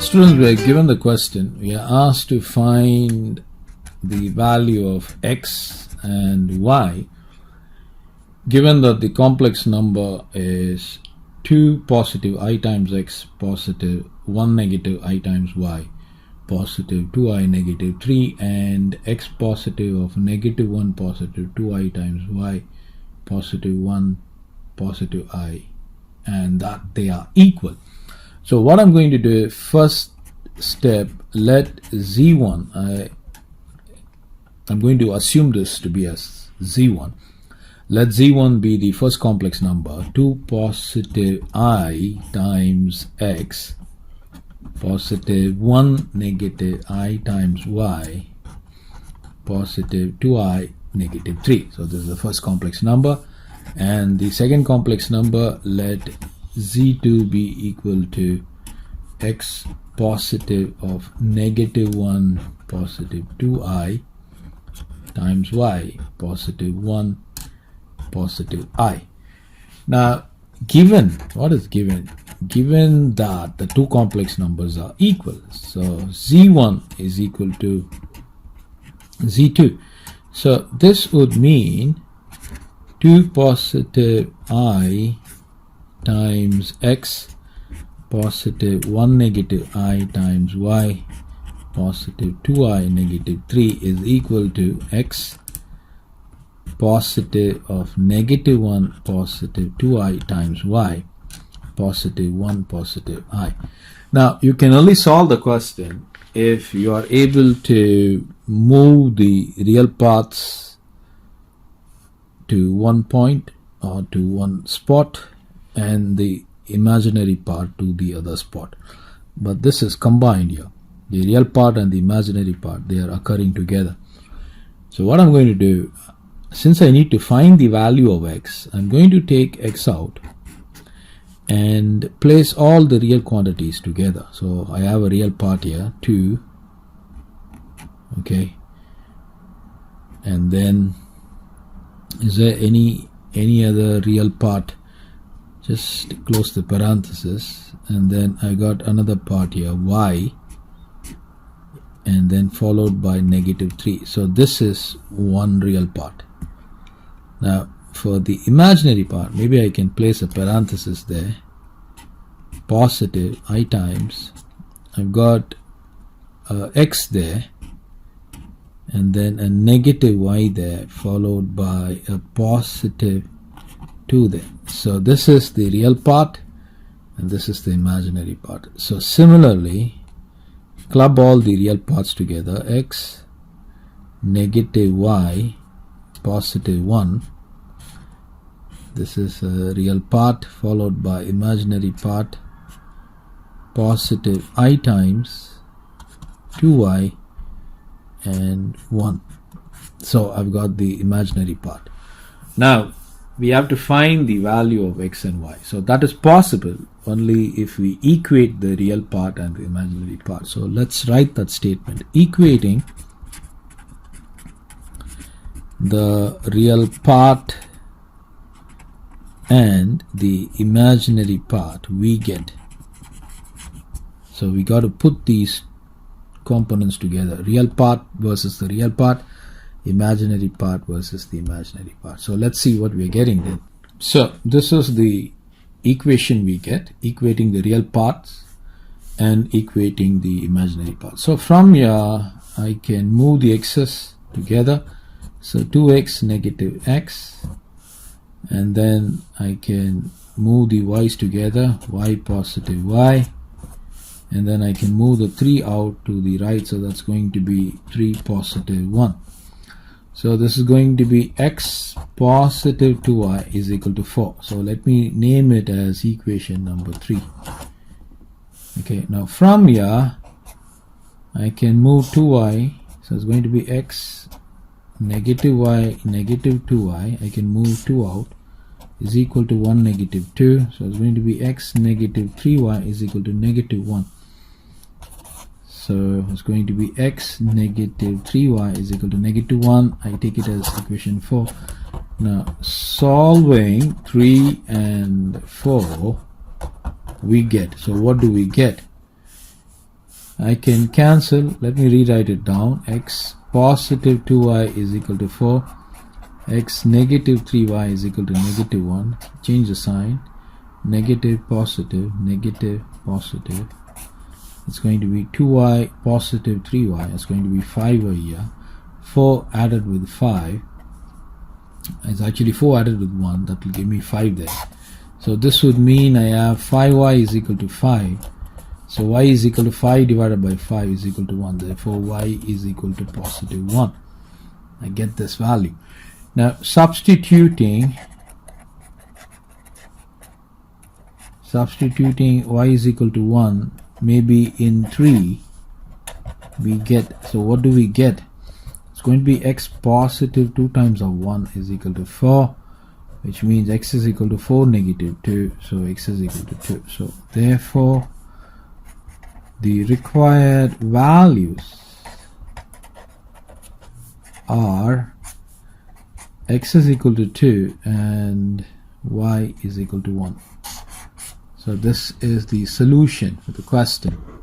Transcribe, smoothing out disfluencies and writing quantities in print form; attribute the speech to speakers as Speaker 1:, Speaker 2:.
Speaker 1: Students, we are given the question. We are asked to find the value of x and y given that the complex number is 2 positive I times x positive 1 negative I times y positive 2i negative 3 and x positive of negative 1 positive 2i times y positive 1 positive I, and that they are equal. So what I'm going to do, first step, let z1, I'm going to assume this to be as z1. Let z1 be the first complex number, 2 positive I times x positive 1 negative I times y positive 2i negative 3. So this is the first complex number, and the second complex number, let z2 be equal to x positive of negative 1 positive 2i times y positive 1 positive I. Now given, what is given? Given that the two complex numbers are equal, so z1 is equal to z2. So this would mean 2 positive I times x positive 1 negative I times y positive 2i negative 3 is equal to x positive of negative 1 positive 2i times y positive 1 positive I. Now you can only solve the question if you are able to move the real parts to one point or to one spot and the imaginary part to the other spot. But this is combined here. The real part and the imaginary part, they are occurring together. So what I'm going to do, since I need to find the value of x, I'm going to take x out and place all the real quantities together. So I have a real part here, 2, okay, and then is there any other real part? Just close the parenthesis, and then I got another part here, y, and then followed by negative 3. So this is one real part. Now for the imaginary part, maybe I can place a parenthesis there, positive I times, I've got x there, and then a negative y there, followed by a positive 2 there. So this is the real part and this is the imaginary part. So similarly, club all the real parts together, x negative y positive 1, this is a real part, followed by imaginary part, positive I times 2y and 1. So I've got the imaginary part. Now we have to find the value of x and y. So that is possible only if we equate the real part and the imaginary part. So let's write that statement. Equating the real part and the imaginary part, we get, so we got to put these components together, real part versus the real part, imaginary part versus the imaginary part. So let's see what we're getting then. So this is the equation we get, equating the real parts and equating the imaginary parts. So from here I can move the x's together, so 2x negative x, and then I can move the y's together, y positive y, and then I can move the 3 out to the right, so that's going to be 3 positive 1. So this is going to be x positive 2y is equal to 4. So let me name it as equation number 3. Okay, now from here I can move 2y, so it's going to be x negative y negative 2y, I can move 2 out, is equal to 1 negative 2, so it's going to be x negative 3y is equal to negative 1. So it's going to be x negative 3y is equal to negative 1. I take it as equation 4. Now solving 3 and 4, we get, so what do we get? I can cancel. Let me rewrite it down. X positive 2y is equal to 4. X negative 3y is equal to negative 1. Change the sign. Negative, positive, negative, positive. It's going to be 2y positive 3y. It's going to be 5y here. 4 added with 5. It's actually 4 added with 1. That will give me 5 there. So this would mean I have 5y is equal to 5. So y is equal to 5 divided by 5 is equal to 1. Therefore y is equal to positive 1. I get this value. Now substituting y is equal to 1, maybe in 3 we get, so what do we get? It's going to be x positive 2 times of 1 is equal to 4, which means x is equal to 4 negative 2, so x is equal to 2. So therefore the required values are x is equal to 2 and y is equal to 1. So this is the solution for the question.